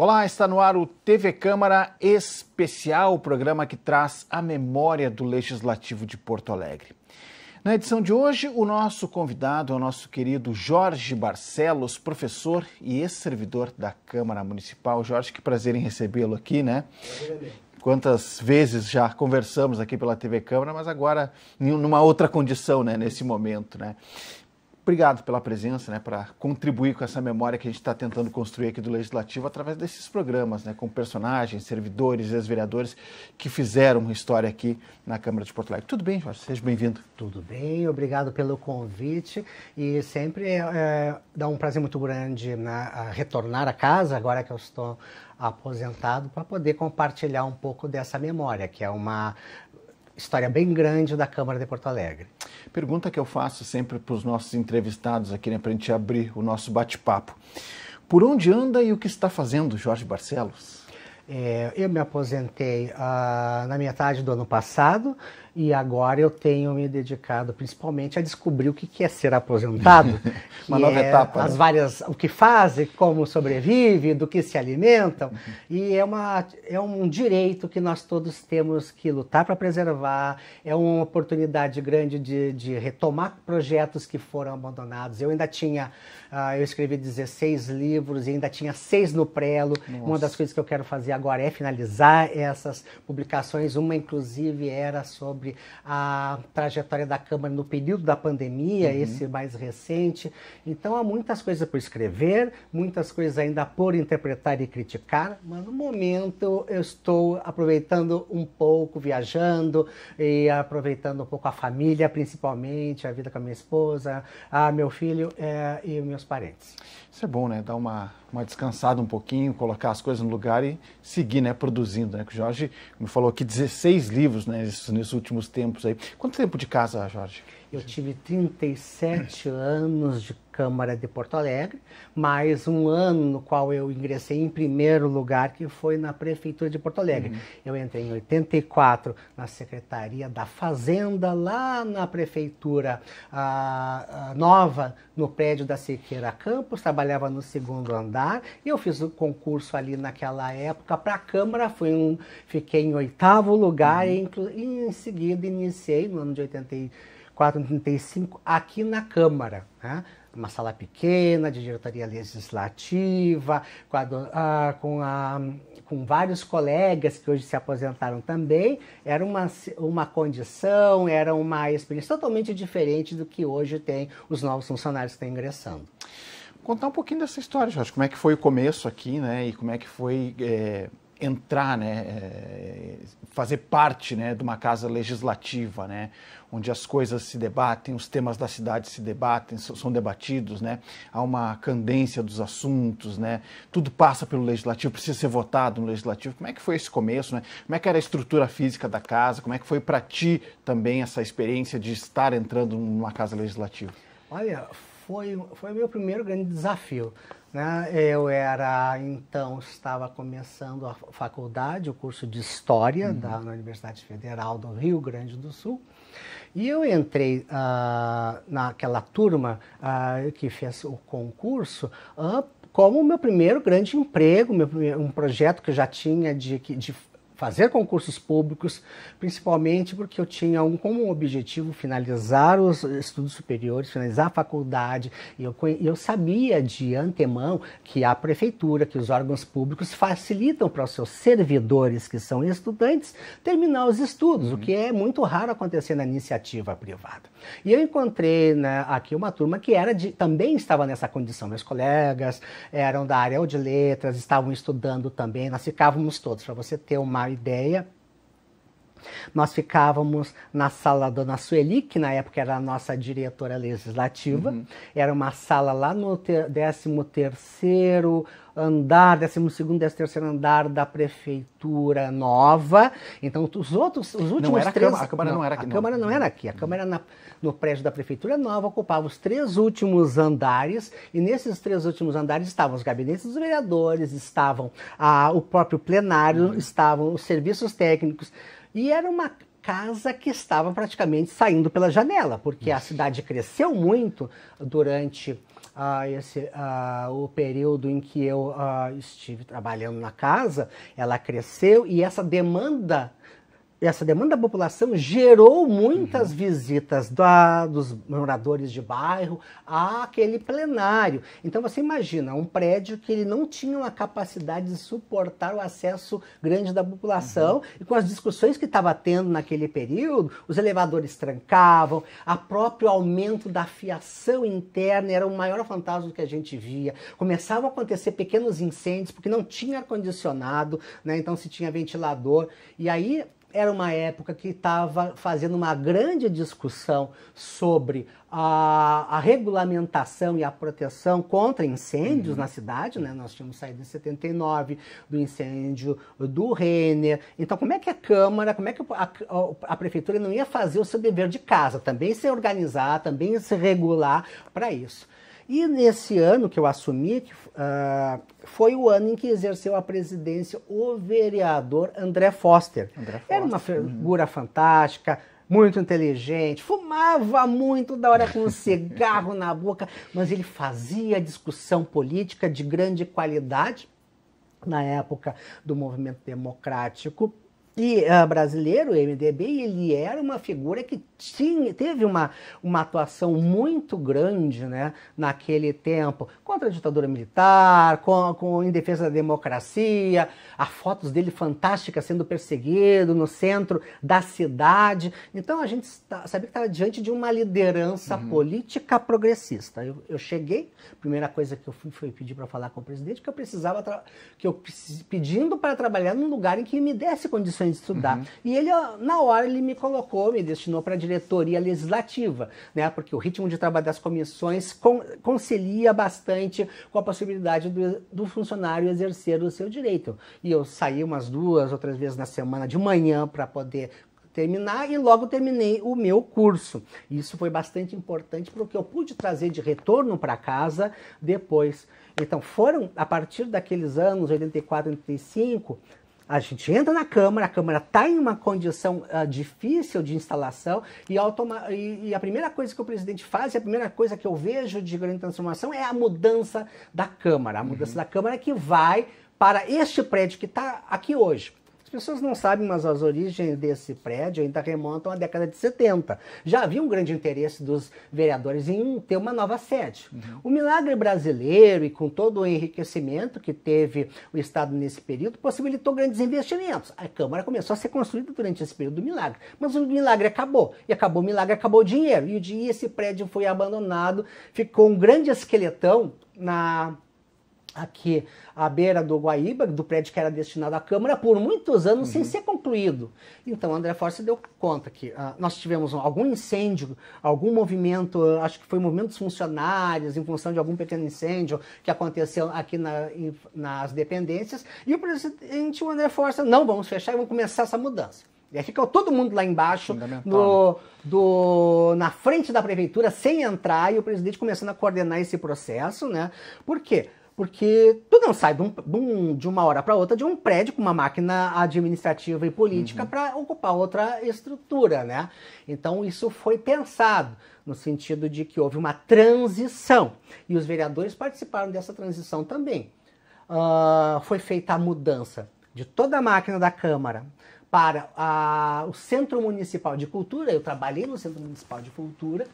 Olá, está no ar o TV Câmara Especial, o programa que traz a memória do Legislativo de Porto Alegre. Na edição de hoje, o nosso convidado é o nosso querido Jorge Barcelos, professor e ex-servidor da Câmara Municipal. Jorge, que prazer em recebê-lo aqui, né? Quantas vezes já conversamos aqui pela TV Câmara, mas agora numa outra condição, né, nesse momento, né? Obrigado pela presença, né, para contribuir com essa memória que a gente está tentando construir aqui do Legislativo através desses programas, né, com personagens, servidores, ex-vereadores que fizeram história aqui na Câmara de Porto Alegre. Tudo bem, Jorge? Seja bem-vindo. Tudo bem, obrigado pelo convite e sempre dá um prazer muito grande, né, retornar a casa, agora que eu estou aposentado, para poder compartilhar um pouco dessa memória, que é uma história bem grande da Câmara de Porto Alegre. Pergunta que eu faço sempre para os nossos entrevistados aqui, né, para a gente abrir o nosso bate-papo. Por onde anda e o que está fazendo Jorge Barcelos? Eu me aposentei na metade do ano passado e agora eu tenho me dedicado principalmente a descobrir o que é ser aposentado. Uma nova etapa. As várias, o que fazem, como sobrevive, do que se alimentam. E é um direito que nós todos temos que lutar para preservar. É uma oportunidade grande de retomar projetos que foram abandonados. Eu ainda tinha, eu escrevi 16 livros e ainda tinha 6 no prelo. Nossa. Uma das coisas que eu quero fazer agora é finalizar essas publicações. Uma, inclusive, era sobre a trajetória da Câmara no período da pandemia, esse mais recente. Então, há muitas coisas por escrever, muitas coisas ainda por interpretar e criticar, mas no momento eu estou aproveitando um pouco, viajando e aproveitando um pouco a família, principalmente, a vida com a minha esposa, meu filho e meus parentes. Isso é bom, né? Dar uma descansada um pouquinho, colocar as coisas no lugar e seguir, né, produzindo, né? O Jorge me falou aqui 16 livros, né, nesses últimos tempos aí. Quanto tempo de casa, Jorge? Eu tive 37 anos de Câmara de Porto Alegre, mais um ano no qual eu ingressei em primeiro lugar, que foi na Prefeitura de Porto Alegre. Eu entrei em 84 na Secretaria da Fazenda, lá na Prefeitura nova, no prédio da Siqueira Campos, trabalhava no segundo andar, e eu fiz o concurso ali naquela época para a Câmara, fiquei em 8º lugar, e em seguida iniciei no ano de 84, 85, aqui na Câmara, né? Uma sala pequena, de diretoria legislativa, com vários colegas que hoje se aposentaram também. Era uma condição, era uma experiência totalmente diferente do que hoje tem os novos funcionários que estão ingressando. Contar um pouquinho dessa história, Jorge. Como é que foi o começo aqui, né? E como é que foi entrar, né, fazer parte, né, de uma casa legislativa, né, onde as coisas se debatem, os temas da cidade se debatem, são debatidos, né, há uma candência dos assuntos, né, tudo passa pelo legislativo, precisa ser votado no legislativo. Como é que foi esse começo, né? Como é que era a estrutura física da casa? Como é que foi para ti também essa experiência de estar entrando numa casa legislativa? Olha, foi o meu primeiro grande desafio, né? Eu estava começando a faculdade, o curso de História na Universidade Federal do Rio Grande do Sul, e eu entrei naquela turma que fez o concurso como o meu primeiro grande emprego, um projeto que eu já tinha de fazer concursos públicos, principalmente porque eu tinha como objetivo finalizar os estudos superiores, finalizar a faculdade, e eu sabia de antemão que a prefeitura, que os órgãos públicos facilitam para os seus servidores, que são estudantes, terminar os estudos, o que é muito raro acontecer na iniciativa privada. E eu encontrei, né, aqui uma turma que também estava nessa condição. Meus colegas eram da área de letras, estavam estudando também, nós ficávamos todos, para você ter uma ideia, nós ficávamos na sala da Dona Sueli, que na época era a nossa diretora legislativa. Era uma sala lá no 13º andar, 12º, 13º andar da prefeitura nova. Então, os últimos não era três... A Câmara não era aqui. A Câmara não era aqui. A Câmara era no prédio da prefeitura nova, ocupava os 3 últimos andares, e nesses 3 últimos andares estavam os gabinetes dos vereadores, estavam o próprio plenário, estavam os serviços técnicos, e era uma casa que estava praticamente saindo pela janela, porque a cidade cresceu muito durante o período em que eu estive trabalhando na casa, ela cresceu e essa demanda da população gerou muitas visitas dos moradores de bairro àquele plenário. Então você imagina, um prédio que ele não tinha uma capacidade de suportar o acesso grande da população, e com as discussões que estava tendo naquele período, os elevadores trancavam, o próprio aumento da fiação interna era o maior fantasma que a gente via. Começavam a acontecer pequenos incêndios, porque não tinha ar-condicionado, né? Então se tinha ventilador, e aí era uma época que estava fazendo uma grande discussão sobre a regulamentação e a proteção contra incêndios na cidade, né? Nós tínhamos saído em 79 do incêndio do Renner. Então, como é que a Câmara, como é que a Prefeitura não ia fazer o seu dever de casa? Também se organizar, também se regular para isso. E nesse ano que eu assumi, foi o ano em que exerceu a presidência o vereador André Foster. Era uma figura fantástica, muito inteligente, fumava muito da hora com um cigarro na boca, mas ele fazia discussão política de grande qualidade na época do movimento democrático e brasileiro, o MDB, ele era uma figura que teve uma atuação muito grande, né, naquele tempo, contra a ditadura militar, em defesa da democracia, há fotos dele fantásticas sendo perseguido no centro da cidade. Então a gente sabia que estava diante de uma liderança política progressista. Eu cheguei, a primeira coisa que eu fui foi pedir para falar com o presidente, que eu pedindo para trabalhar num lugar em que me desse condições de estudar. E ele, na hora, ele me colocou, me destinou para a diretoria legislativa, né? Porque o ritmo de trabalho das comissões concilia bastante com a possibilidade do funcionário exercer o seu direito. E eu saí umas 2 ou 3 vezes na semana de manhã para poder terminar, e logo terminei o meu curso. Isso foi bastante importante porque eu pude trazer de retorno para casa depois. Então foram, a partir daqueles anos, 84, 85, a gente entra na Câmara, a Câmara está em uma condição difícil de instalação, e a primeira coisa que o presidente faz, e a primeira coisa que eu vejo de grande transformação é a mudança da Câmara. A mudança da Câmara que vai para este prédio que está aqui hoje. As pessoas não sabem, mas as origens desse prédio ainda remontam à década de 70. Já havia um grande interesse dos vereadores em ter uma nova sede. O milagre brasileiro, e com todo o enriquecimento que teve o Estado nesse período, possibilitou grandes investimentos. A Câmara começou a ser construída durante esse período do milagre. Mas o milagre acabou. E acabou o milagre, acabou o dinheiro. E esse prédio foi abandonado, ficou um grande esqueletão aqui à beira do Guaíba, do prédio que era destinado à Câmara, por muitos anos sem ser concluído. Então, André Forte deu conta que nós tivemos algum incêndio, algum movimento, acho que foi um movimento dos funcionários, em função de algum pequeno incêndio que aconteceu aqui nas dependências, e o presidente, o André Forte, não, vamos fechar e vamos começar essa mudança. E aí ficou todo mundo lá embaixo, na frente da prefeitura, sem entrar, e o presidente começando a coordenar esse processo, né? Por quê? Porque tu não sai de uma hora para outra de um prédio com uma máquina administrativa e política para ocupar outra estrutura, né? Então isso foi pensado no sentido de que houve uma transição, e os vereadores participaram dessa transição também. Foi feita a mudança de toda a máquina da Câmara para o Centro Municipal de Cultura. Eu trabalhei no Centro Municipal de Cultura,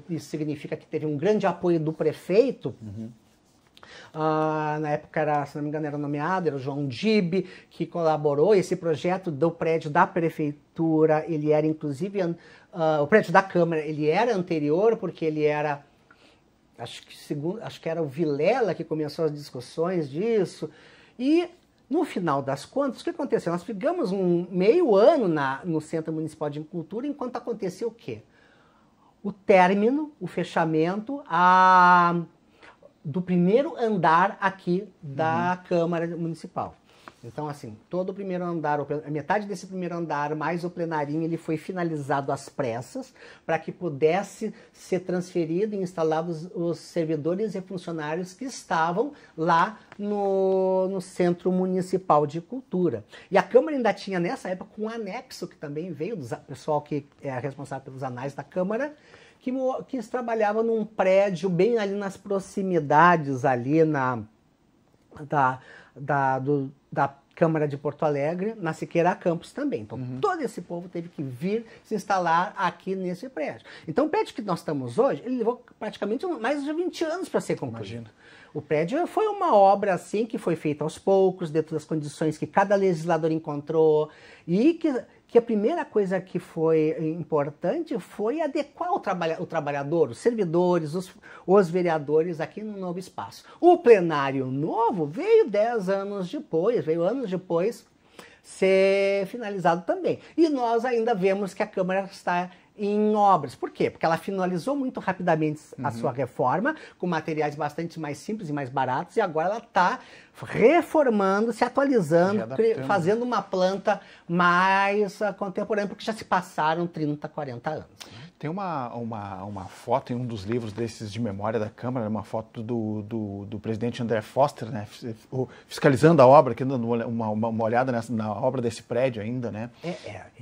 isso significa que teve um grande apoio do prefeito. Na época, se não me engano, era nomeado, era o João Dibe, que colaborou. Esse projeto do prédio da prefeitura, ele era inclusive, o prédio da Câmara, ele era anterior, porque ele era, acho que era o Vilela que começou as discussões disso. E no final das contas, o que aconteceu? Nós ficamos um meio ano no Centro Municipal de Cultura, enquanto aconteceu o quê? O término, o fechamento, do primeiro andar aqui da Câmara Municipal. Então, assim, todo o primeiro andar, a metade desse primeiro andar, mais o plenarinho, ele foi finalizado às pressas, para que pudesse ser transferido e instalados os servidores e funcionários que estavam lá no Centro Municipal de Cultura. E a Câmara ainda tinha, nessa época, um anexo que também veio do pessoal que é responsável pelos anais da Câmara, que trabalhava num prédio bem ali nas proximidades ali da Câmara de Porto Alegre, na Siqueira Campos também. Então, todo esse povo teve que vir se instalar aqui nesse prédio. Então, o prédio que nós estamos hoje, ele levou praticamente mais de 20 anos para ser concluído. Imagina. O prédio foi uma obra assim que foi feita aos poucos, dentro das condições que cada legislador encontrou, e que a primeira coisa que foi importante foi adequar o trabalhador, os servidores, os vereadores aqui no novo espaço. O plenário novo veio 10 anos depois, veio anos depois ser finalizado também. E nós ainda vemos que a Câmara está em obras. Por quê? Porque ela finalizou muito rapidamente a sua reforma, com materiais bastante mais simples e mais baratos, e agora ela está reformando, se atualizando, fazendo uma planta mais contemporânea, porque já se passaram 30, 40 anos. Né? Tem uma foto em um dos livros desses de memória da Câmara, uma foto do presidente André Foster, né, fiscalizando a obra, aqui dando uma olhada na obra desse prédio ainda, né?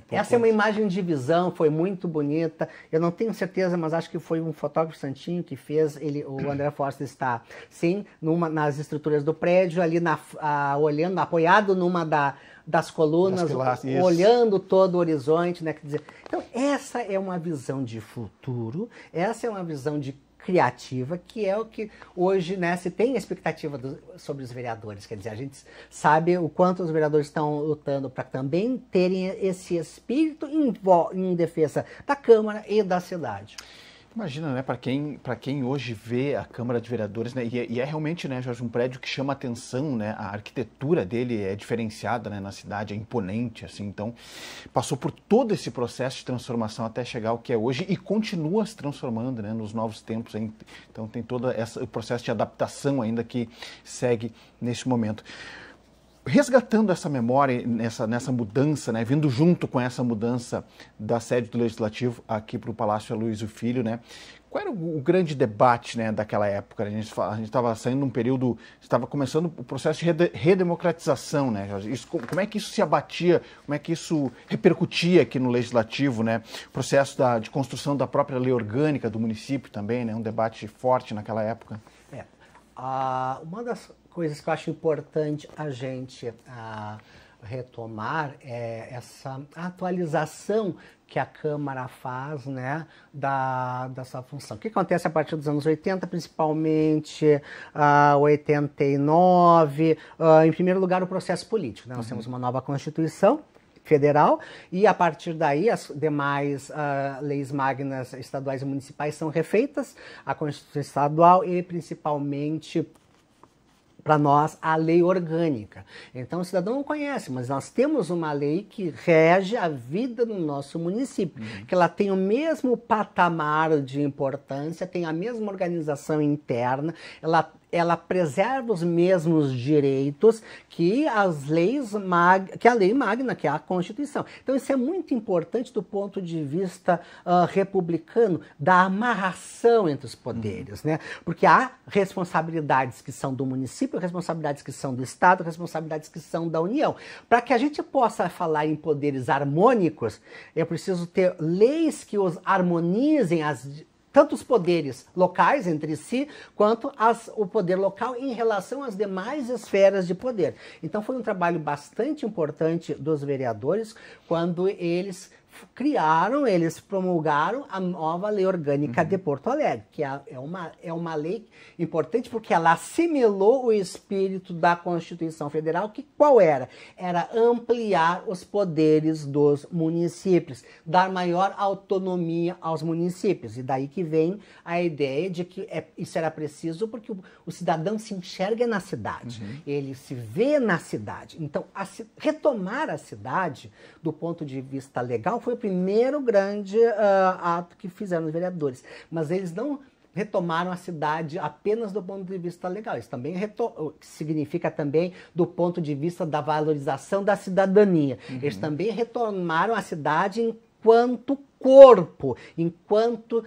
Essa é uma imagem de visão, foi muito bonita. Eu não tenho certeza, mas acho que foi um fotógrafo santinho que fez. O André Foster está, sim, nas estruturas do prédio, ali olhando, apoiado numa das colunas, olhando todo o horizonte, né? Quer dizer, então, essa é uma visão de futuro, essa é uma visão de criativa, que é o que hoje, né, se tem expectativa sobre os vereadores. Quer dizer, a gente sabe o quanto os vereadores estão lutando para também terem esse espírito em defesa da Câmara e da cidade. Imagina, né, para quem hoje vê a Câmara de Vereadores, né, e é realmente, né, Jorge, um prédio que chama atenção, né, a arquitetura dele é diferenciada, né, na cidade, é imponente, assim, então passou por todo esse processo de transformação até chegar ao que é hoje e continua se transformando, né, nos novos tempos, então tem todo o processo de adaptação ainda que segue nesse momento. Resgatando essa memória nessa mudança, né, vindo junto com essa mudança da sede do Legislativo aqui para o Palácio Aloysio Filho, né, qual era o grande debate, né, daquela época? A gente estava saindo num período, estava começando o processo de redemocratização, né, Jorge? Como é que isso se abatia, como é que isso repercutia aqui no Legislativo, né? O processo de construção da própria lei orgânica do município também, né, um debate forte naquela época. Uma das coisas que eu acho importante a gente retomar é essa atualização que a Câmara faz, né, dessa função. O que acontece a partir dos anos 80, principalmente 89, em primeiro lugar o processo político, né? Nós temos uma nova Constituição Federal e a partir daí as demais leis magnas estaduais e municipais são refeitas, a Constituição Estadual e principalmente para nós, a lei orgânica. Então, o cidadão não conhece, mas nós temos uma lei que rege a vida do nosso município, que ela tem o mesmo patamar de importância, tem a mesma organização interna, ela preserva os mesmos direitos que a lei magna, que é a Constituição. Então, isso é muito importante do ponto de vista republicano, da amarração entre os poderes, né? Porque há responsabilidades que são do município, responsabilidades que são do Estado, responsabilidades que são da União. Para que a gente possa falar em poderes harmônicos, é preciso ter leis que os harmonizem tanto os poderes locais entre si, quanto o poder local em relação às demais esferas de poder. Então foi um trabalho bastante importante dos vereadores quando eles eles promulgaram a nova Lei Orgânica de Porto Alegre, que é uma lei importante porque ela assimilou o espírito da Constituição Federal, que qual era? Era ampliar os poderes dos municípios, dar maior autonomia aos municípios. E daí que vem a ideia de que isso era preciso porque o cidadão se enxerga na cidade, ele se vê na cidade. Então, retomar a cidade, do ponto de vista legal, foi o primeiro grande ato que fizeram os vereadores. Mas eles não retomaram a cidade apenas do ponto de vista legal. Isso também significa também do ponto de vista da valorização da cidadania. Eles também retomaram a cidade enquanto corpo, enquanto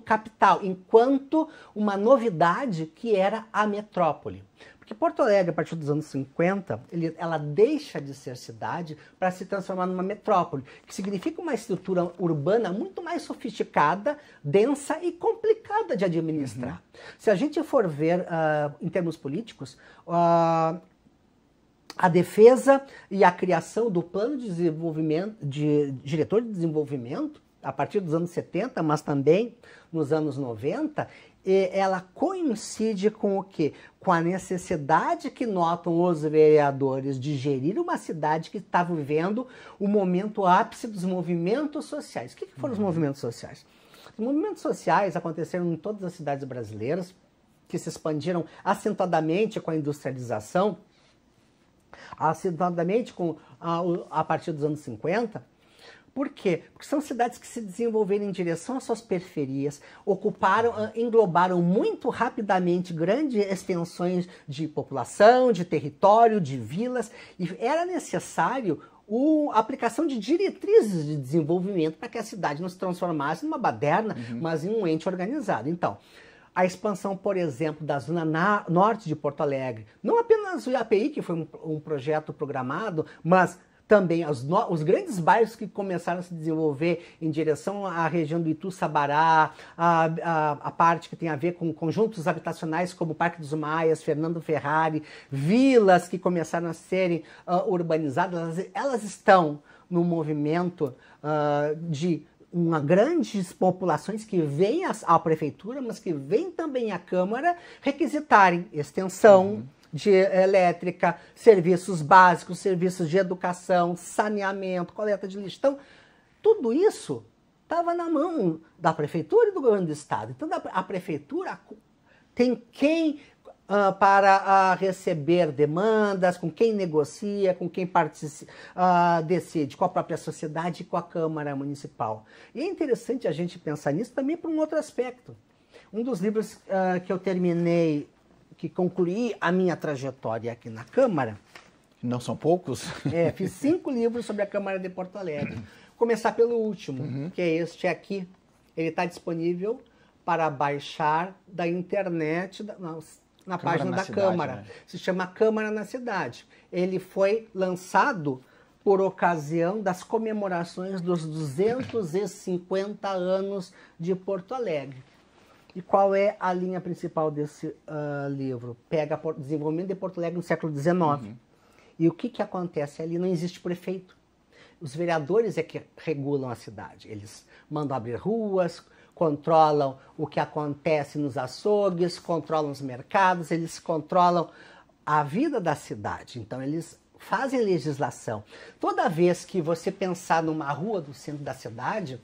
capital, enquanto uma novidade que era a metrópole. Porque Porto Alegre, a partir dos anos 50, ela deixa de ser cidade para se transformar numa metrópole, que significa uma estrutura urbana muito mais sofisticada, densa e complicada de administrar. Se a gente for ver em termos políticos, a defesa e a criação do plano de desenvolvimento, de diretor de desenvolvimento, a partir dos anos 70, mas também nos anos 90, ela coincide com o quê? Com a necessidade que notam os vereadores de gerir uma cidade que está vivendo o momento ápice dos movimentos sociais. O que foram os movimentos sociais? Os movimentos sociais aconteceram em todas as cidades brasileiras, que se expandiram acentuadamente com a industrialização, acentuadamente a partir dos anos 50. Por quê? Porque são cidades que se desenvolveram em direção às suas periferias, englobaram muito rapidamente grandes extensões de população, de território, de vilas, e era necessário a aplicação de diretrizes de desenvolvimento para que a cidade não se transformasse numa baderna, mas em um ente organizado. Então, a expansão, por exemplo, da zona norte de Porto Alegre, não apenas o IAPI, que foi um projeto programado, mas também os grandes bairros que começaram a se desenvolver em direção à região do Itu-Sabará, a parte que tem a ver com conjuntos habitacionais como o Parque dos Maias, Fernando Ferrari, vilas que começaram a serem urbanizadas, elas estão no movimento de grandes populações que vêm à prefeitura, mas que vêm também à Câmara requisitarem extensão de elétrica, serviços básicos, serviços de educação, saneamento, coleta de lixo. Então, tudo isso estava na mão da prefeitura e do governo do estado. Então, a prefeitura tem quem para receber demandas, com quem negocia, com quem decide, com a própria sociedade e com a Câmara Municipal. E é interessante a gente pensar nisso também por um outro aspecto. Um dos livros que eu terminei, que concluí a minha trajetória aqui na Câmara. Não são poucos? Fiz 5 livros sobre a Câmara de Porto Alegre. Vou começar pelo último, que é este aqui. Ele está disponível para baixar da internet, na página da Câmara. Né? Se chama Câmara na Cidade. Ele foi lançado por ocasião das comemorações dos 250 anos de Porto Alegre. E qual é a linha principal desse livro? Pega o desenvolvimento de Porto Alegre no século XIX. E o que acontece ali? Não existe prefeito. Os vereadores é que regulam a cidade. Eles mandam abrir ruas, controlam o que acontece nos açougues, controlam os mercados, eles controlam a vida da cidade. Então, eles fazem legislação. Toda vez que você pensar numa rua do centro da cidade,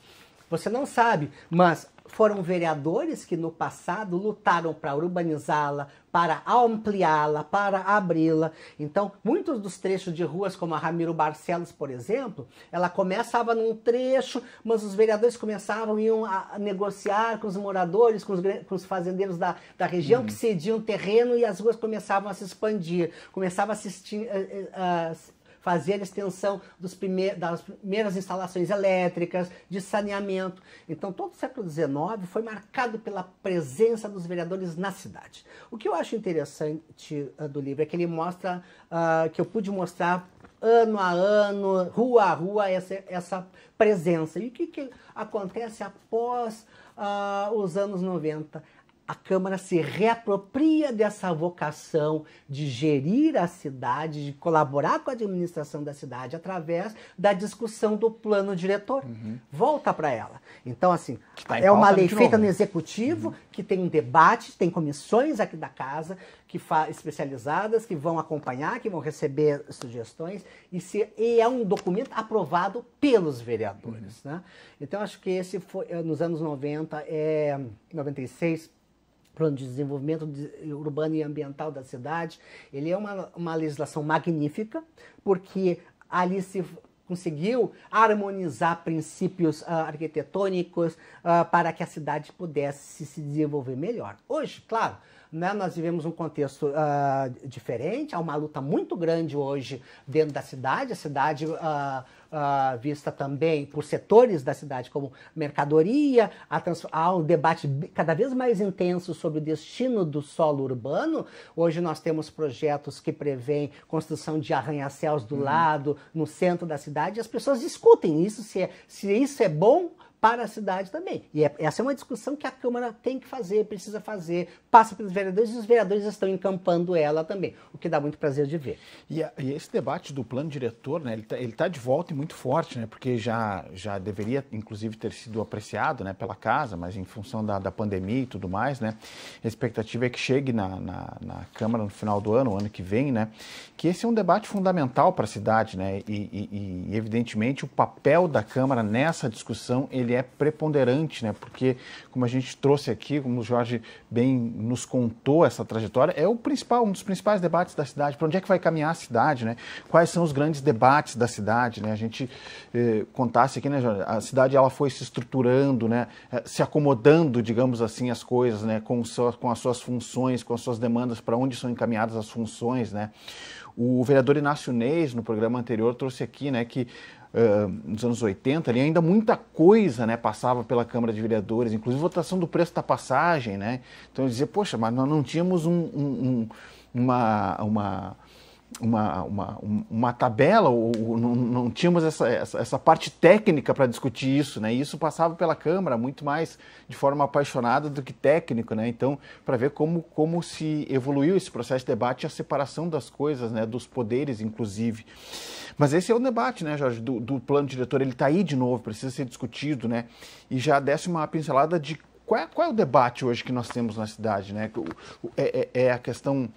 você não sabe, mas foram vereadores que no passado lutaram para urbanizá-la, para ampliá-la, para abri-la. Então, muitos dos trechos de ruas, como a Ramiro Barcelos, por exemplo, ela começava num trecho, mas os vereadores iam a negociar com os moradores, com os fazendeiros da região que cediam terreno, e as ruas começavam a se expandir, começava a fazer a extensão das primeiras instalações elétricas, de saneamento. Então, todo o século XIX foi marcado pela presença dos vereadores na cidade. O que eu acho interessante do livro é que ele mostra, que eu pude mostrar ano a ano, rua a rua, essa presença. E o que acontece após os anos 90? A Câmara se reapropria dessa vocação de gerir a cidade, de colaborar com a administração da cidade através da discussão do plano diretor. Volta para ela. Então, assim, é uma lei feita no Executivo, que tem um debate, tem comissões aqui da Casa especializadas que vão acompanhar, que vão receber sugestões, e é um documento aprovado pelos vereadores. Né? Então, acho que esse foi, nos anos 90, 96, Plano de Desenvolvimento Urbano e Ambiental da cidade. Ele é uma legislação magnífica, porque ali se conseguiu harmonizar princípios arquitetônicos para que a cidade pudesse se desenvolver melhor. Hoje, claro, né? Nós vivemos um contexto diferente, há uma luta muito grande hoje dentro da cidade, a cidade vista também por setores da cidade como mercadoria, há um debate cada vez mais intenso sobre o destino do solo urbano. Hoje nós temos projetos que prevêem construção de arranha-céus do lado, no centro da cidade, e as pessoas discutem isso, se isso é bom para a cidade também. E essa é uma discussão que a Câmara tem que fazer, precisa fazer, passa pelos vereadores e os vereadores estão encampando ela também, o que dá muito prazer de ver. E esse debate do plano diretor, né, ele tá de volta e muito forte, né, porque já deveria, inclusive, ter sido apreciado, né, pela casa, mas em função da pandemia e tudo mais, né, a expectativa é que chegue na Câmara no final do ano, o ano que vem, né, que esse é um debate fundamental para a cidade, né, e evidentemente o papel da Câmara nessa discussão, ele é preponderante, né? Porque, como a gente trouxe aqui, como o Jorge bem nos contou essa trajetória, é um dos principais debates da cidade. Para onde é que vai caminhar a cidade, né? Quais são os grandes debates da cidade, né? A gente contasse aqui, né, Jorge? A cidade ela foi se estruturando, né? Se acomodando, digamos assim, as coisas, né? Com as suas funções, com as suas demandas, para onde são encaminhadas as funções, né? O vereador Inácio Neis, no programa anterior, trouxe aqui, né, que nos anos 80, ali ainda muita coisa, né, passava pela Câmara de Vereadores, inclusive votação do preço da passagem, né? Então eu dizia, poxa, mas nós não tínhamos uma tabela, ou não tínhamos essa parte técnica para discutir isso, né? E isso passava pela Câmara muito mais de forma apaixonada do que técnico, né? Então, para ver como se evoluiu esse processo de debate e a separação das coisas, né? Dos poderes, inclusive. Mas esse é o debate, né, Jorge, do plano diretor, ele está aí de novo, precisa ser discutido, né? E já desse uma pincelada de qual é o debate hoje que nós temos na cidade, né? É a questão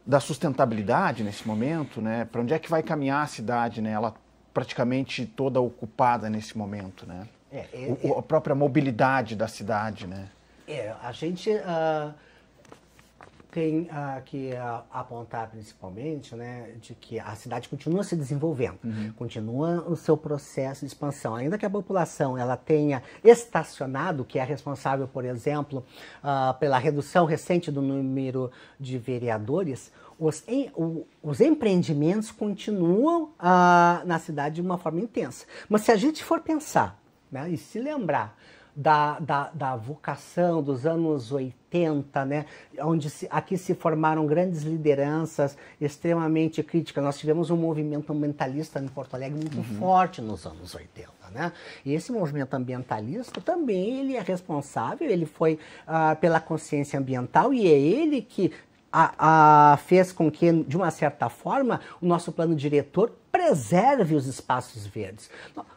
da sustentabilidade nesse momento, né? Para onde é que vai caminhar a cidade, né? Ela praticamente toda ocupada nesse momento, né? A própria mobilidade da cidade, né? A gente tem que apontar principalmente, né, de que a cidade continua se desenvolvendo, continua o seu processo de expansão. Ainda que a população ela tenha estacionado, que é responsável, por exemplo, pela redução recente do número de vereadores, os empreendimentos continuam na cidade de uma forma intensa. Mas se a gente for pensar, né, e se lembrar da vocação dos anos 80, né, onde aqui se formaram grandes lideranças extremamente críticas. Nós tivemos um movimento ambientalista em Porto Alegre muito forte nos anos 80. Né? E esse movimento ambientalista também ele é responsável, ele foi pela consciência ambiental e é ele que fez com que, de uma certa forma, o nosso plano diretor preserve os espaços verdes.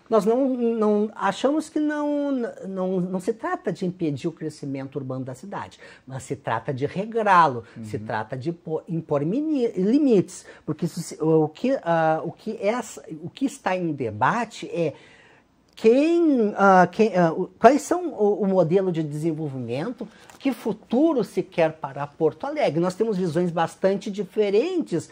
Nós não achamos que não se trata de impedir o crescimento urbano da cidade, mas se trata de regrá-lo, se trata de impor limites, porque o que está em debate é quais são o modelo de desenvolvimento, que futuro se quer para Porto Alegre. Nós temos visões bastante diferentes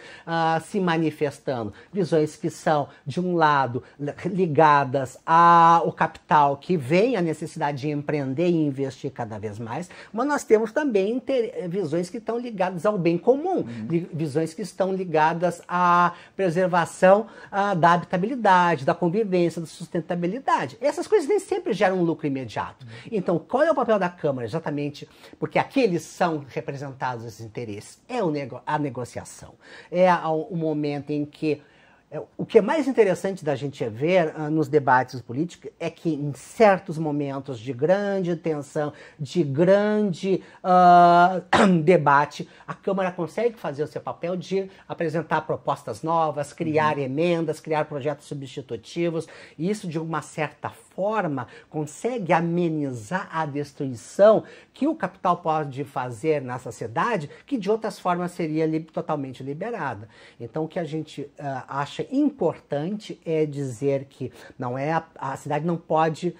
se manifestando. Visões que são, de um lado, ligadas ao capital, que vem a necessidade de empreender e investir cada vez mais, mas nós temos também visões que estão ligadas ao bem comum, visões que estão ligadas à preservação da habitabilidade, da convivência, da sustentabilidade. Essas coisas nem sempre geram um lucro imediato. Então, qual é o papel da Câmara? Exatamente porque aqui eles são representados esses interesses. É a negociação. É o momento em que o que é mais interessante da gente ver nos debates políticos é que em certos momentos de grande tensão, de grande debate, a Câmara consegue fazer o seu papel de apresentar propostas novas, criar emendas, criar projetos substitutivos, e isso de uma certa forma consegue amenizar a destruição que o capital pode fazer na sociedade, que de outras formas seria totalmente liberada. Então o que a gente acha importante é dizer que a cidade não pode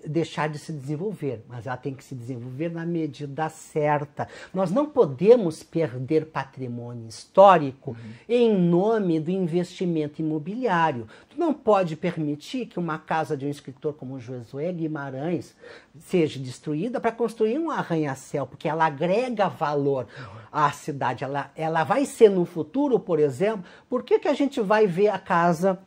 deixar de se desenvolver, mas ela tem que se desenvolver na medida certa. Nós não podemos perder patrimônio histórico em nome do investimento imobiliário. não pode permitir que uma casa de um escritor como Josué Guimarães seja destruída para construir um arranha-céu, porque ela agrega valor à cidade. Ela vai ser no futuro, por exemplo, por que a gente vai ver a casa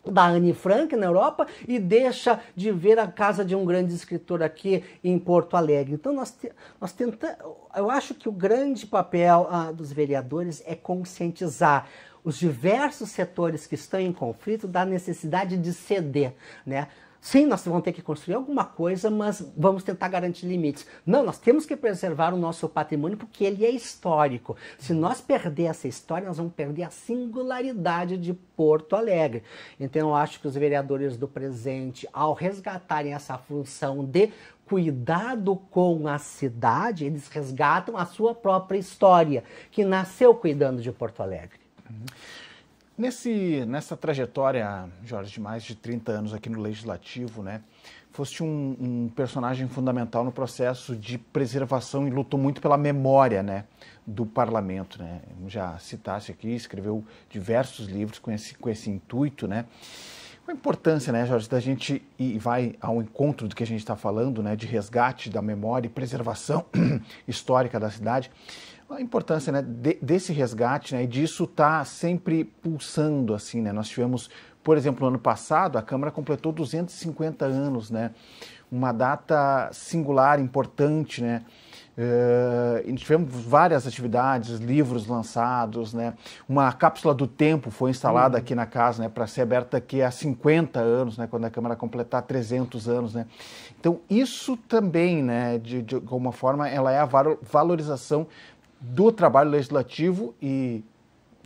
da Anne Frank na Europa e deixa de ver a casa de um grande escritor aqui em Porto Alegre? Então nós tentamos, eu acho que o grande papel dos vereadores é conscientizar os diversos setores que estão em conflito da necessidade de ceder, né? Sim, nós vamos ter que construir alguma coisa, mas vamos tentar garantir limites. Não, nós temos que preservar o nosso patrimônio porque ele é histórico. Se nós perder essa história, nós vamos perder a singularidade de Porto Alegre. Então, eu acho que os vereadores do presente, ao resgatarem essa função de cuidado com a cidade, eles resgatam a sua própria história, que nasceu cuidando de Porto Alegre. Nessa trajetória, Jorge, de mais de 30 anos aqui no Legislativo, né, foste um personagem fundamental no processo de preservação e lutou muito pela memória, né, do parlamento, né? Já citaste aqui, escreveu diversos livros com esse intuito, né? Qual a importância, né, Jorge, da gente, e vai ao encontro do que a gente está falando, né, de resgate da memória e preservação histórica da cidade, a importância, né, desse resgate, né, e disso está sempre pulsando, assim, né? Nós tivemos, por exemplo, no ano passado, a Câmara completou 250 anos, né? Uma data singular, importante, né? E tivemos várias atividades, livros lançados, né? Uma cápsula do tempo foi instalada aqui na casa, né, para ser aberta aqui há 50 anos, né, quando a Câmara completar 300 anos, né? Então, isso também, né, de alguma forma, ela é a valorização do trabalho legislativo e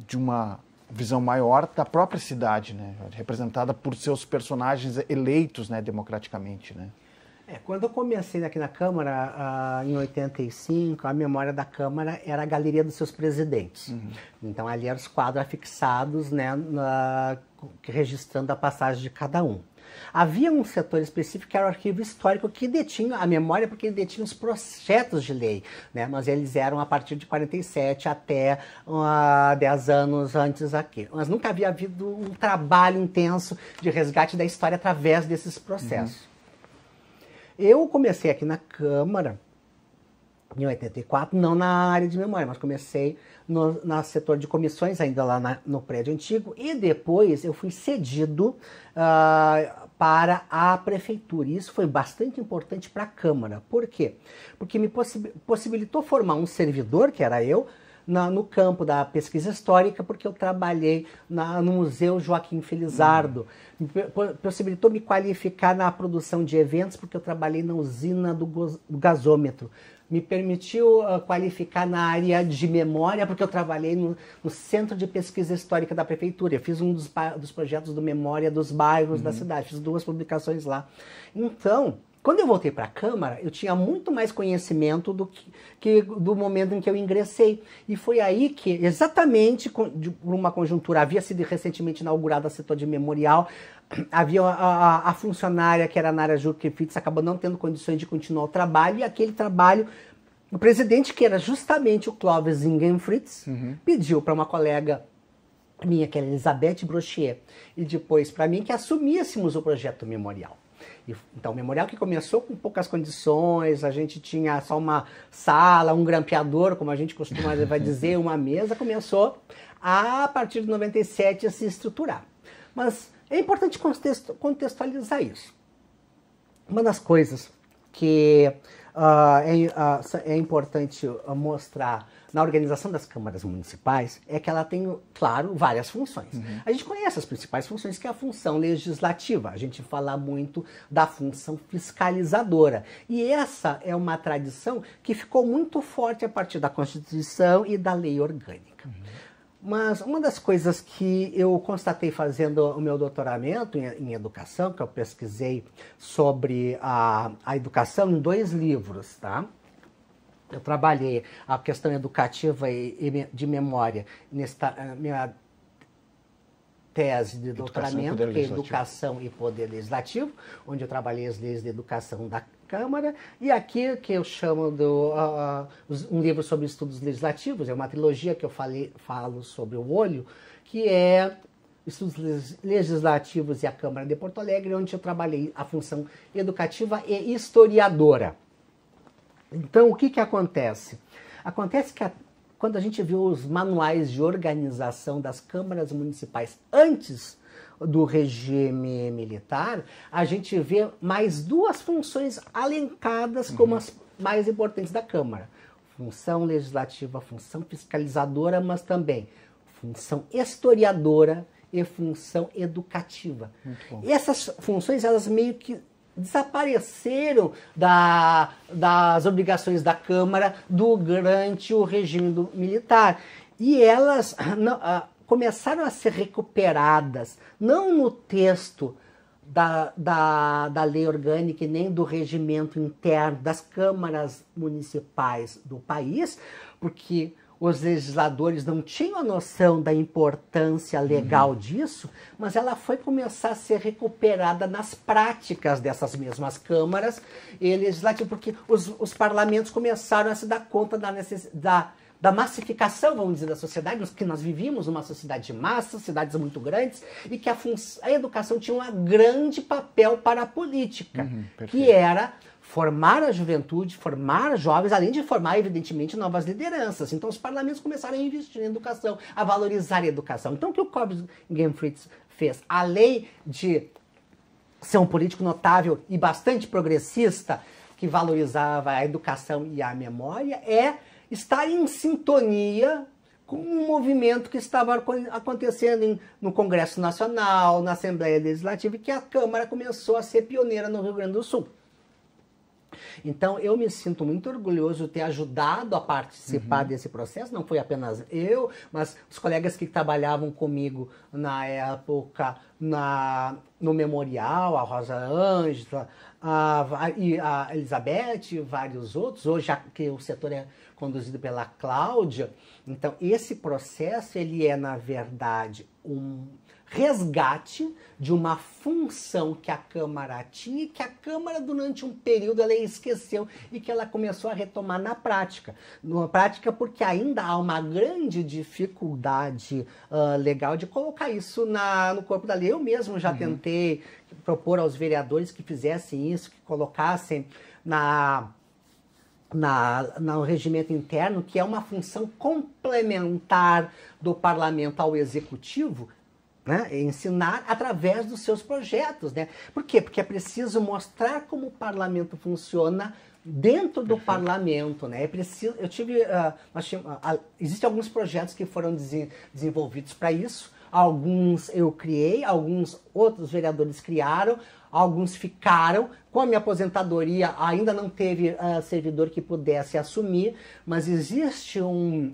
de uma visão maior da própria cidade, né, representada por seus personagens eleitos, né, democraticamente, né? Quando eu comecei aqui na Câmara, em 85, a memória da Câmara era a galeria dos seus presidentes. Então, ali eram os quadros afixados, né, registrando a passagem de cada um. Havia um setor específico que era o arquivo histórico, que detinha a memória, porque ele detinha os projetos de lei, né? Mas eles eram a partir de 47 até 10 anos antes aqui. Mas nunca havia havido um trabalho intenso de resgate da história através desses processos. Eu comecei aqui na Câmara em 84, não na área de memória, mas comecei no setor de comissões, ainda lá no prédio antigo, e depois eu fui cedido para a prefeitura. E isso foi bastante importante para a Câmara. Por quê? Porque me possibilitou formar um servidor, que era eu, no campo da pesquisa histórica, porque eu trabalhei no Museu Joaquim Felizardo. Possibilitou me qualificar na produção de eventos, porque eu trabalhei na usina do gasômetro. Me permitiu qualificar na área de memória, porque eu trabalhei no Centro de Pesquisa Histórica da Prefeitura. Eu fiz um dos projetos do Memória dos Bairros da cidade, fiz 2 publicações lá. Então, quando eu voltei para a Câmara, eu tinha muito mais conhecimento do momento em que eu ingressei. E foi aí que, exatamente por uma conjuntura, havia sido recentemente inaugurado o setor de memorial, havia a funcionária que era na área Jurke Fitz, acabou não tendo condições de continuar o trabalho, e aquele trabalho, o presidente, que era justamente o Clóvis Ingenfritz, pediu para uma colega minha, que era Elizabeth Brochier, e depois para mim, que assumíssemos o projeto memorial. Então, o memorial que começou com poucas condições, a gente tinha só uma sala, um grampeador, como a gente costuma vai dizer, uma mesa, começou a partir de 97 a se estruturar. Mas é importante contextualizar isso. Uma das coisas que é importante mostrar na organização das câmaras municipais é que ela tem, claro, várias funções. A gente conhece as principais funções, que é a função legislativa. A gente fala muito da função fiscalizadora. E essa é uma tradição que ficou muito forte a partir da Constituição e da Lei Orgânica. Mas uma das coisas que eu constatei fazendo o meu doutoramento em educação, que eu pesquisei sobre a educação em 2 livros, tá? Eu trabalhei a questão educativa e de memória nesta minha tese de doutoramento, que é Educação e Poder Legislativo, onde eu trabalhei as leis de educação da Câmara, e aqui que eu chamo um livro sobre estudos legislativos, é uma trilogia que eu falo sobre o olho, que é Estudos Legislativos e a Câmara de Porto Alegre, onde eu trabalhei a função educativa e historiadora. Então, o que acontece? Acontece que quando a gente viu os manuais de organização das câmaras municipais antes do regime militar, a gente vê mais duas funções alencadas como as mais importantes da Câmara. Função legislativa, função fiscalizadora, mas também função historiadora e função educativa. Essas funções, elas meio que desapareceram das obrigações da Câmara durante o regime militar. E elas começaram a ser recuperadas, não no texto da lei orgânica e nem do regimento interno das câmaras municipais do país, porque os legisladores não tinham a noção da importância legal disso, mas ela foi começar a ser recuperada nas práticas dessas mesmas câmaras e legislativas, porque os parlamentos começaram a se dar conta da massificação, vamos dizer, da sociedade, que nós vivíamos numa sociedade de massa, cidades muito grandes, e que a educação tinha um grande papel para a política, que era formar a juventude, formar jovens, além de formar, evidentemente, novas lideranças. Então, os parlamentos começaram a investir em educação, a valorizar a educação. Então, o que o Cobden-Fritz fez? Além de ser um político notável e bastante progressista, que valorizava a educação e a memória, é estar em sintonia com um movimento que estava acontecendo no Congresso Nacional, na Assembleia Legislativa, e que a Câmara começou a ser pioneira no Rio Grande do Sul. Então, eu me sinto muito orgulhoso de ter ajudado a participar desse processo. Não foi apenas eu, mas os colegas que trabalhavam comigo na época no Memorial, a Rosa Ângela, a Elizabeth e vários outros, hoje que o setor é conduzido pela Cláudia. Então, esse processo, ele é, na verdade, um resgate de uma função que a Câmara tinha e que a Câmara, durante um período, ela esqueceu e que ela começou a retomar na prática. Na prática, porque ainda há uma grande dificuldade legal de colocar isso no corpo da lei. Eu mesmo já tentei propor aos vereadores que fizessem isso, que colocassem no regimento interno, que é uma função complementar do parlamento ao executivo, né? Ensinar através dos seus projetos, né? Por quê? Porque é preciso mostrar como o parlamento funciona dentro do parlamento, né? É preciso, existem alguns projetos que foram desenvolvidos para isso. Alguns eu criei, alguns outros vereadores criaram, alguns ficaram. Com a minha aposentadoria, ainda não teve servidor que pudesse assumir, mas existe um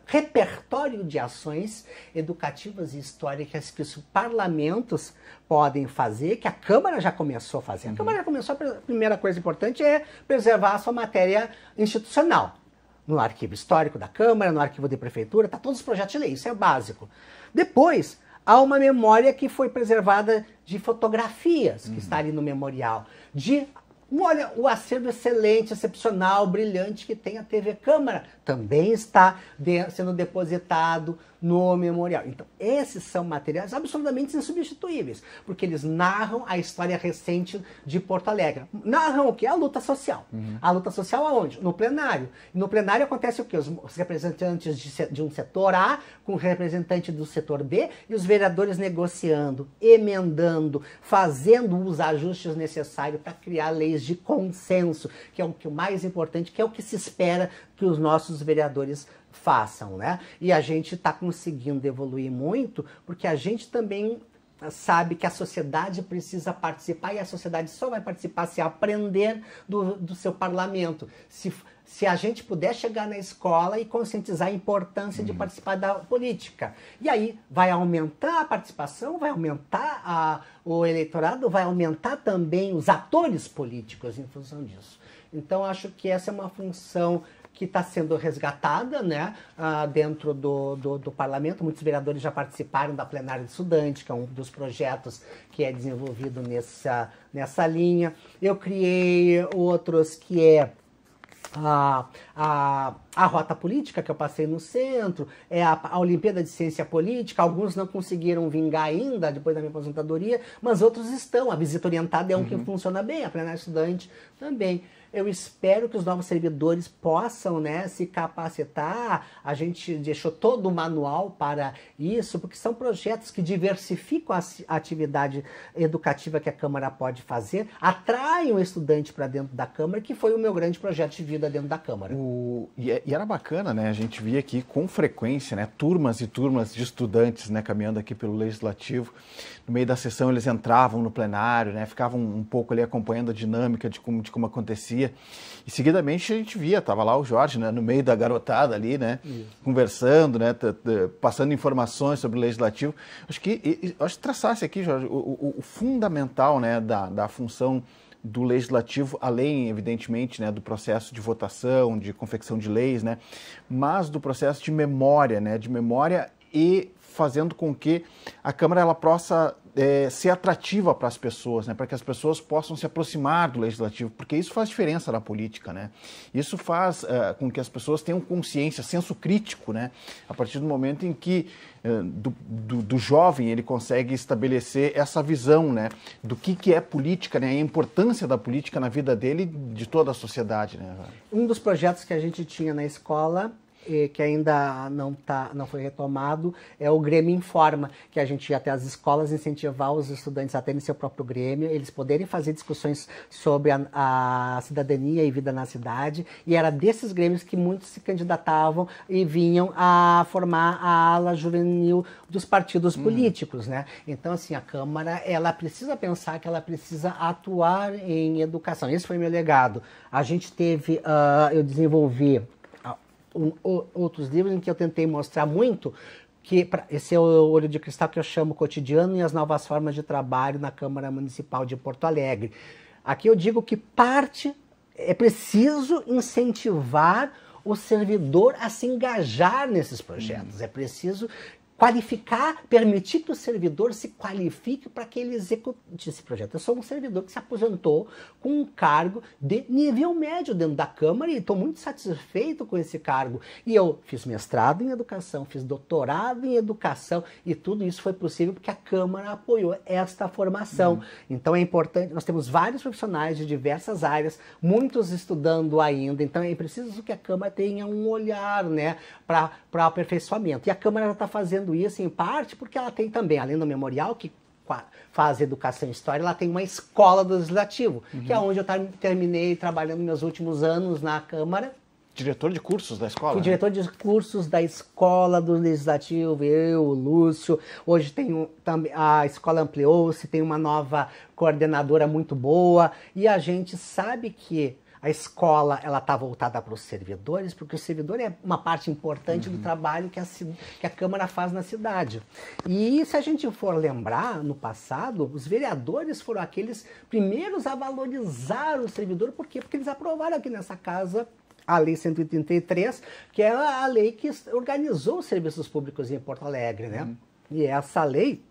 repertório de ações educativas e históricas que os parlamentos podem fazer, que a Câmara já começou a fazer. A Câmara já começou, a primeira coisa importante é preservar a sua matéria institucional. No arquivo histórico da Câmara, no arquivo de prefeitura, está todos os projetos de lei, isso é o básico. Depois, há uma memória que foi preservada de fotografias, que está ali no memorial, olha, o acervo excelente, excepcional, brilhante que tem a TV Câmara, também está sendo depositado no memorial. Então, esses são materiais absolutamente insubstituíveis, porque eles narram a história recente de Porto Alegre. Narram o quê? A luta social. A luta social aonde? No plenário. E no plenário acontece o quê? Os representantes de um setor A com o representante do setor B e os vereadores negociando, emendando, fazendo os ajustes necessários para criar leis de consenso, que é o mais importante, que é o que se espera que os nossos vereadores façam, né? E a gente está conseguindo evoluir muito, porque a gente também sabe que a sociedade precisa participar, e a sociedade só vai participar se aprender do seu parlamento. Se a gente puder chegar na escola e conscientizar a importância de participar da política. E aí vai aumentar a participação, vai aumentar o eleitorado, vai aumentar também os atores políticos em função disso. Então, acho que essa é uma função que está sendo resgatada, né, dentro do parlamento. Muitos vereadores já participaram da plenária de estudante, que é um dos projetos que é desenvolvido nessa linha. Eu criei outros que é a rota política que eu passei no centro, a Olimpíada de Ciência Política. Alguns não conseguiram vingar ainda depois da minha aposentadoria, mas outros estão. A visita orientada é um que funciona bem, a plenária estudante também. Eu espero que os novos servidores possam, né, se capacitar. A gente deixou todo o manual para isso, porque são projetos que diversificam a atividade educativa que a Câmara pode fazer, atraem o estudante para dentro da Câmara, que foi o meu grande projeto de vida dentro da Câmara. E era bacana, né? A gente via aqui com frequência, né, turmas e turmas de estudantes, né, caminhando aqui pelo Legislativo. No meio da sessão eles entravam no plenário, né, ficavam um pouco ali acompanhando a dinâmica de como acontecia. E seguidamente a gente via, estava lá o Jorge, né, no meio da garotada ali, né, conversando, né, passando informações sobre o Legislativo. Acho que traçasse aqui, Jorge, o fundamental, né, da função do Legislativo, além, evidentemente, né, do processo de votação, de confecção de leis, né, mas do processo de memória, né, e fazendo com que a Câmara ela possa ser atrativa para as pessoas, né, para que as pessoas possam se aproximar do Legislativo, porque isso faz diferença na política, né? Isso faz com que as pessoas tenham consciência, senso crítico, né? A partir do momento em que do jovem ele consegue estabelecer essa visão, né, do que é política, né, a importância da política na vida dele e de toda a sociedade, né? Um dos projetos que a gente tinha na escola, que ainda não foi retomado, é o Grêmio Informa, que a gente ia até as escolas incentivar os estudantes a terem seu próprio Grêmio, eles poderem fazer discussões sobre a cidadania e vida na cidade, e era desses Grêmios que muitos se candidatavam e vinham a formar a ala juvenil dos partidos políticos, né? Então, assim, a Câmara, ela precisa pensar que ela precisa atuar em educação. Esse foi meu legado. A gente teve, eu desenvolvi outros livros em que eu tentei mostrar muito que esse é o olho de cristal que eu chamo Cotidiano e as Novas Formas de Trabalho na Câmara Municipal de Porto Alegre. Aqui eu digo que é preciso incentivar o servidor a se engajar nesses projetos. É preciso qualificar, permitir que o servidor se qualifique para que ele execute esse projeto. Eu sou um servidor que se aposentou com um cargo de nível médio dentro da Câmara e estou muito satisfeito com esse cargo. E eu fiz mestrado em educação, fiz doutorado em educação e tudo isso foi possível porque a Câmara apoiou esta formação. Então é importante, nós temos vários profissionais de diversas áreas, muitos estudando ainda, então é preciso que a Câmara tenha um olhar, né, para aperfeiçoamento. E a Câmara já está fazendo isso em parte porque ela tem também, além do memorial, que faz educação e história, ela tem uma escola do Legislativo, que é onde eu terminei trabalhando meus últimos anos na Câmara. Diretor de cursos da escola? Fui diretor de cursos da escola do Legislativo, eu, o Lúcio. Hoje a escola ampliou-se, tem uma nova coordenadora muito boa e a gente sabe que a escola ela está voltada para os servidores, porque o servidor é uma parte importante do trabalho que a Câmara faz na cidade. E se a gente for lembrar, no passado, os vereadores foram aqueles primeiros a valorizar o servidor. Por quê? Porque eles aprovaram aqui nessa casa a Lei 133, que é a lei que organizou os serviços públicos em Porto Alegre, né? E essa lei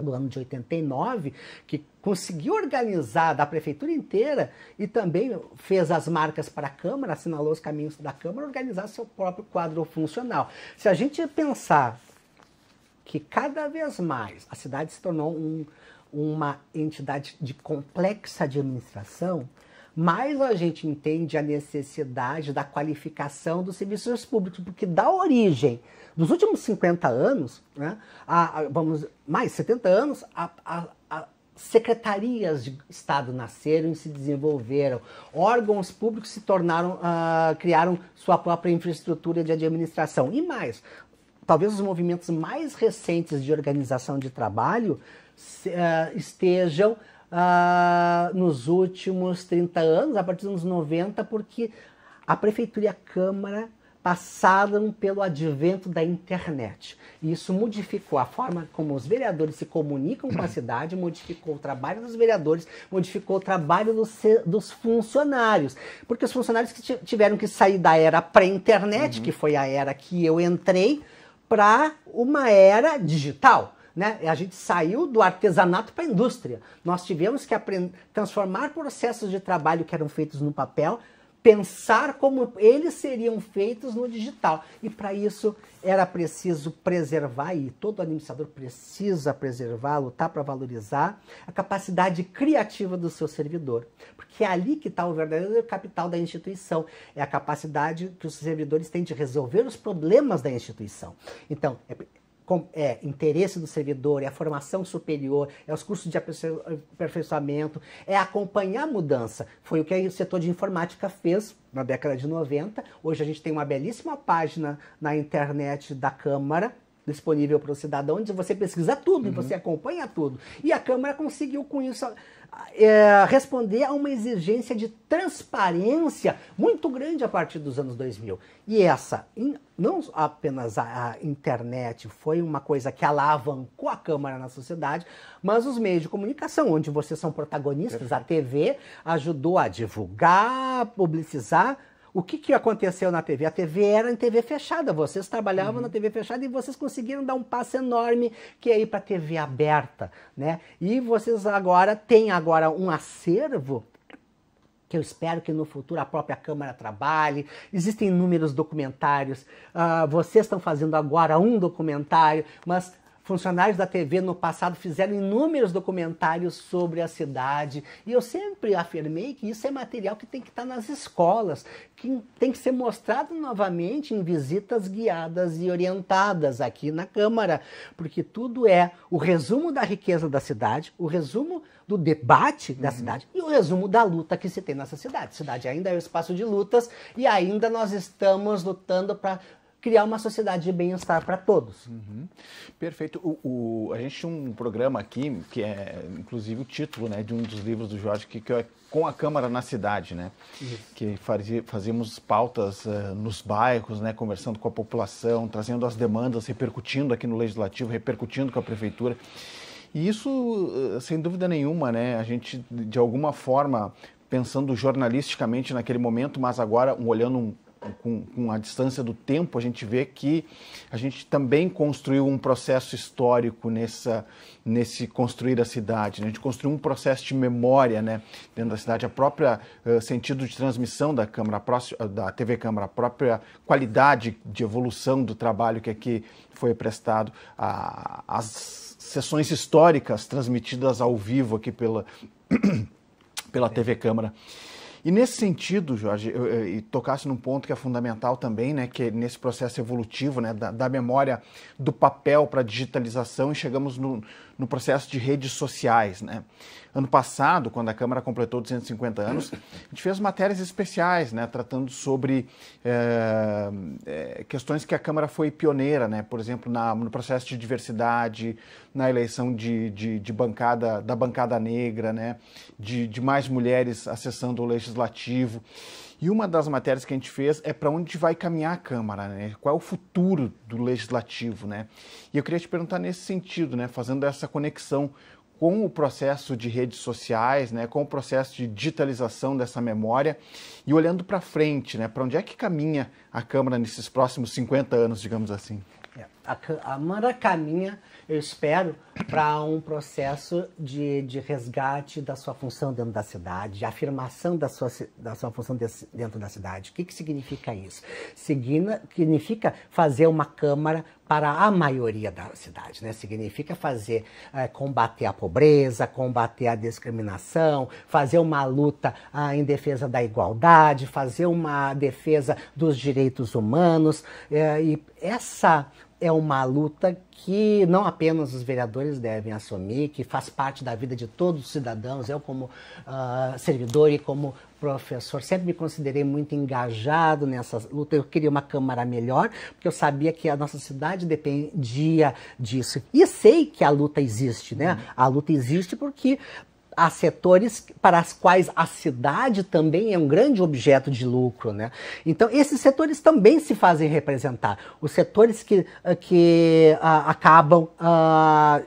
do ano de 89, que conseguiu organizar da prefeitura inteira e também fez as marcas para a Câmara, assinalou os caminhos da Câmara, organizar seu próprio quadro funcional. Se a gente pensar que cada vez mais a cidade se tornou uma entidade de complexa administração, mais a gente entende a necessidade da qualificação dos serviços públicos, porque dá origem, nos últimos 50 anos, né, mais 70 anos, secretarias de Estado nasceram e se desenvolveram, órgãos públicos se tornaram, criaram sua própria infraestrutura de administração. E mais, talvez os movimentos mais recentes de organização de trabalho estejam nos últimos 30 anos, a partir dos anos 90, porque a Prefeitura e a Câmara passaram pelo advento da internet. E isso modificou a forma como os vereadores se comunicam com a cidade, modificou o trabalho dos vereadores, modificou o trabalho dos funcionários. Porque os funcionários que tiveram que sair da era pré-internet, que foi a era que eu entrei, para uma era digital. Né? A gente saiu do artesanato para a indústria. Nós tivemos que transformar processos de trabalho que eram feitos no papel pensar como eles seriam feitos no digital. E para isso era preciso preservar, e todo administrador precisa preservar, lutar para valorizar a capacidade criativa do seu servidor. Porque é ali que está o verdadeiro capital da instituição. É a capacidade que os servidores têm de resolver os problemas da instituição. Então, é interesse do servidor, é a formação superior, é os cursos de aperfeiçoamento, é acompanhar a mudança. Foi o que o setor de informática fez na década de 90. Hoje a gente tem uma belíssima página na internet da Câmara, disponível para o cidadão, onde você pesquisa tudo e você acompanha tudo. E a Câmara conseguiu com isso responder a uma exigência de transparência muito grande a partir dos anos 2000. E essa, não apenas a internet foi uma coisa que alavancou a Câmara na sociedade, mas os meios de comunicação, onde vocês são protagonistas, a TV ajudou a divulgar, publicizar. O que aconteceu na TV? A TV era em TV fechada, vocês trabalhavam na TV fechada e vocês conseguiram dar um passo enorme que é ir para a TV aberta, né? E vocês têm um acervo que eu espero que no futuro a própria Câmara trabalhe. Existem inúmeros documentários, vocês estão fazendo agora um documentário, mas funcionários da TV no passado fizeram inúmeros documentários sobre a cidade, e eu sempre afirmei que isso é material que tem que estar nas escolas, que tem que ser mostrado novamente em visitas guiadas e orientadas aqui na Câmara, porque tudo é o resumo da riqueza da cidade, o resumo do debate da cidade e o resumo da luta que se tem nessa cidade. A cidade ainda é um espaço de lutas e ainda nós estamos lutando para criar uma sociedade de bem-estar para todos. Perfeito. A gente tinha um programa aqui, que é inclusive o título, né, de um dos livros do Jorge, que é Com a Câmara na Cidade, né? Que fazíamos pautas nos bairros, né, conversando com a população, trazendo as demandas, repercutindo aqui no Legislativo, repercutindo com a Prefeitura. E isso, sem dúvida nenhuma, né, a gente, de alguma forma, pensando jornalisticamente naquele momento, mas agora olhando com a distância do tempo, a gente vê que a gente também construiu um processo histórico nesse construir a cidade, né? A gente construiu um processo de memória, né, dentro da cidade, a própria sentido de transmissão da Câmara, da TV Câmara, a própria qualidade de evolução do trabalho que aqui foi prestado, as sessões históricas transmitidas ao vivo aqui pela TV Câmara. E nesse sentido, Jorge, e tocasse num ponto que é fundamental também, né, que é nesse processo evolutivo, né, da memória do papel para a digitalização, e chegamos no processo de redes sociais, né. Ano passado, quando a Câmara completou 250 anos, a gente fez matérias especiais, né, tratando sobre questões que a Câmara foi pioneira, né, por exemplo, no processo de diversidade, na eleição da bancada negra, né, de mais mulheres acessando o Legislativo. E uma das matérias que a gente fez é para onde vai caminhar a Câmara, né? Qual é o futuro do Legislativo, né? E eu queria te perguntar nesse sentido, né, fazendo essa conexão com o processo de redes sociais, né, com o processo de digitalização dessa memória e olhando para frente, né, para onde é que caminha a Câmara nesses próximos 50 anos, digamos assim? A Câmara caminha, eu espero, para um processo de resgate da sua função dentro da cidade, de afirmação da sua função dentro da cidade. O que significa isso? Significa fazer uma Câmara para a maioria da cidade, né? Significa combater a pobreza, combater a discriminação, fazer uma luta em defesa da igualdade, fazer uma defesa dos direitos humanos, e essa é uma luta que não apenas os vereadores devem assumir, que faz parte da vida de todos os cidadãos. Eu, como servidor e como professor, sempre me considerei muito engajado nessa luta. Eu queria uma Câmara melhor, porque eu sabia que a nossa cidade dependia disso. E sei que a luta existe, né? A luta existe porque há setores para os quais a cidade também é um grande objeto de lucro, né? Então, esses setores também se fazem representar. Os setores que acabam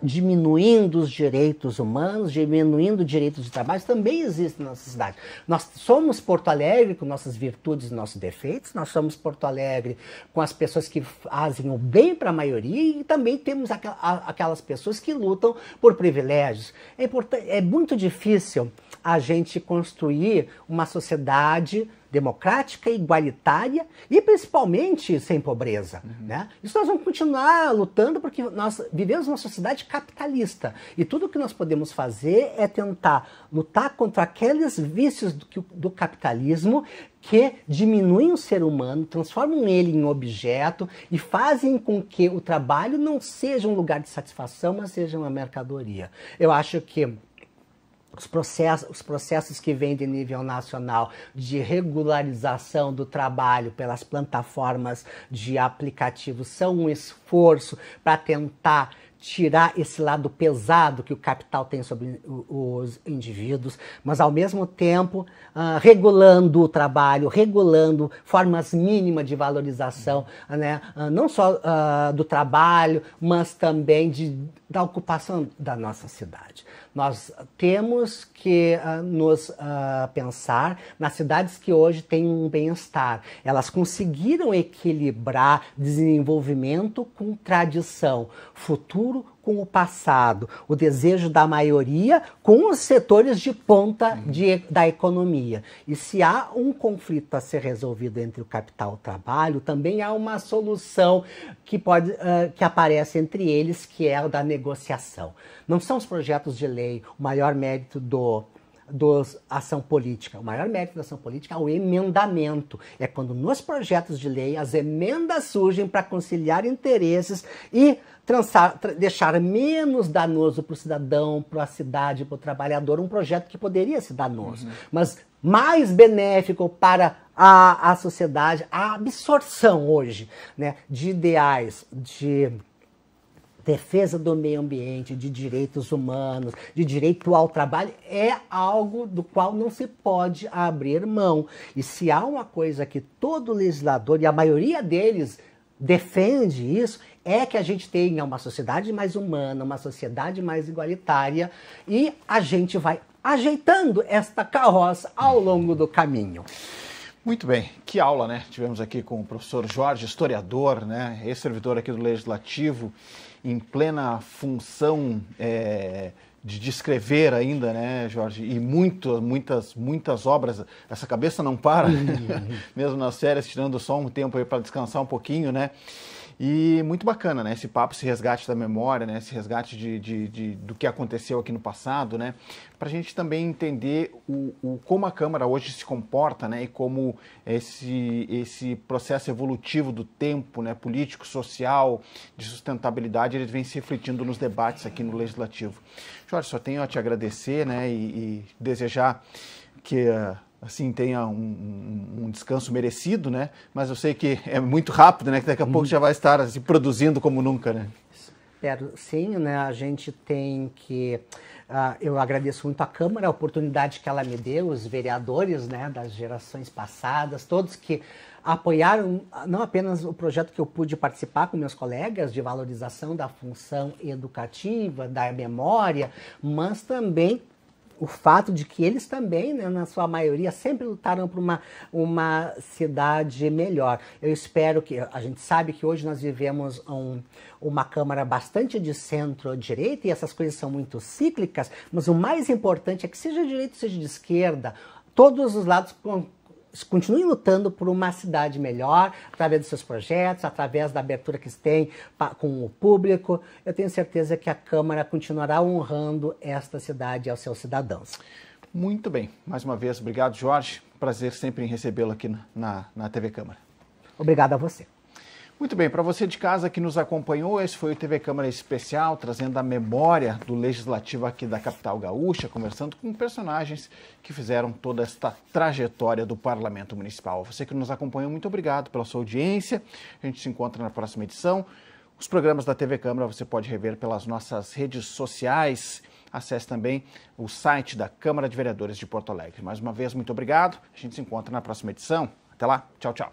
diminuindo os direitos humanos, diminuindo direitos de trabalho, também existem na nossa cidade. Nós somos Porto Alegre com nossas virtudes e nossos defeitos, nós somos Porto Alegre com as pessoas que fazem o bem para a maioria, e também temos aquelas pessoas que lutam por privilégios. É muito difícil a gente construir uma sociedade democrática, igualitária e principalmente sem pobreza. Né? Isso nós vamos continuar lutando porque nós vivemos uma sociedade capitalista e tudo que nós podemos fazer é tentar lutar contra aqueles vícios do capitalismo que diminuem o ser humano, transformam ele em objeto e fazem com que o trabalho não seja um lugar de satisfação, mas seja uma mercadoria. Eu acho que os processos que vêm de nível nacional de regularização do trabalho pelas plataformas de aplicativos são um esforço para tentar tirar esse lado pesado que o capital tem sobre os indivíduos, mas ao mesmo tempo regulando o trabalho, regulando formas mínimas de valorização, né? Não só do trabalho, mas também da ocupação da nossa cidade. Nós temos que nos pensar nas cidades que hoje têm um bem-estar. Elas conseguiram equilibrar desenvolvimento com tradição, futuro com o passado, o desejo da maioria com os setores de ponta da economia. E se há um conflito a ser resolvido entre o capital e o trabalho, também há uma solução que aparece entre eles, que é o da negociação. Não são os projetos de lei o maior mérito da ação política. O maior mérito da ação política é o emendamento. É quando nos projetos de lei as emendas surgem para conciliar interesses e deixar menos danoso para o cidadão, para a cidade, para o trabalhador, um projeto que poderia ser danoso, mas mais benéfico para a sociedade, a absorção hoje, né, de ideais, de defesa do meio ambiente, de direitos humanos, de direito ao trabalho, é algo do qual não se pode abrir mão. E se há uma coisa que todo legislador, e a maioria deles defende isso, é que a gente tenha uma sociedade mais humana, uma sociedade mais igualitária, e a gente vai ajeitando esta carroça ao longo do caminho. Muito bem, que aula, né? Tivemos aqui com o professor Jorge, historiador, né? Ex-servidor aqui do Legislativo, em plena função de descrever ainda, né, Jorge? E muitas obras, essa cabeça não para, mesmo nas férias, tirando só um tempo aí para descansar um pouquinho, né? E muito bacana, né? Esse papo, esse resgate da memória, né? Esse resgate do que aconteceu aqui no passado, né? Para a gente também entender como a Câmara hoje se comporta, né? E como esse processo evolutivo do tempo, né? Político, social, de sustentabilidade, ele vem se refletindo nos debates aqui no Legislativo. Jorge, só tenho a te agradecer, né? E desejar que assim, tenha um descanso merecido, né? Mas eu sei que é muito rápido, né? Que daqui a pouco já vai estar se produzindo como nunca, né? Espero sim, né? A gente tem que... eu agradeço muito à Câmara, a oportunidade que ela me deu, os vereadores, né, das gerações passadas, todos que apoiaram não apenas o projeto que eu pude participar com meus colegas de valorização da função educativa, da memória, mas também o fato de que eles também, né, na sua maioria, sempre lutaram por uma cidade melhor. Eu espero que... A gente sabe que hoje nós vivemos uma Câmara bastante de centro-direita e essas coisas são muito cíclicas, mas o mais importante é que seja de direita, seja de esquerda, todos os lados continuem lutando por uma cidade melhor, através dos seus projetos, através da abertura que eles têm com o público. Eu tenho certeza que a Câmara continuará honrando esta cidade aos seus cidadãos. Muito bem. Mais uma vez, obrigado, Jorge. Prazer sempre em recebê-lo aqui na TV Câmara. Obrigado a você. Muito bem, para você de casa que nos acompanhou, esse foi o TV Câmara Especial, trazendo a memória do Legislativo aqui da capital gaúcha, conversando com personagens que fizeram toda esta trajetória do Parlamento Municipal. Você que nos acompanhou, muito obrigado pela sua audiência. A gente se encontra na próxima edição. Os programas da TV Câmara você pode rever pelas nossas redes sociais. Acesse também o site da Câmara de Vereadores de Porto Alegre. Mais uma vez, muito obrigado. A gente se encontra na próxima edição. Até lá. Tchau, tchau.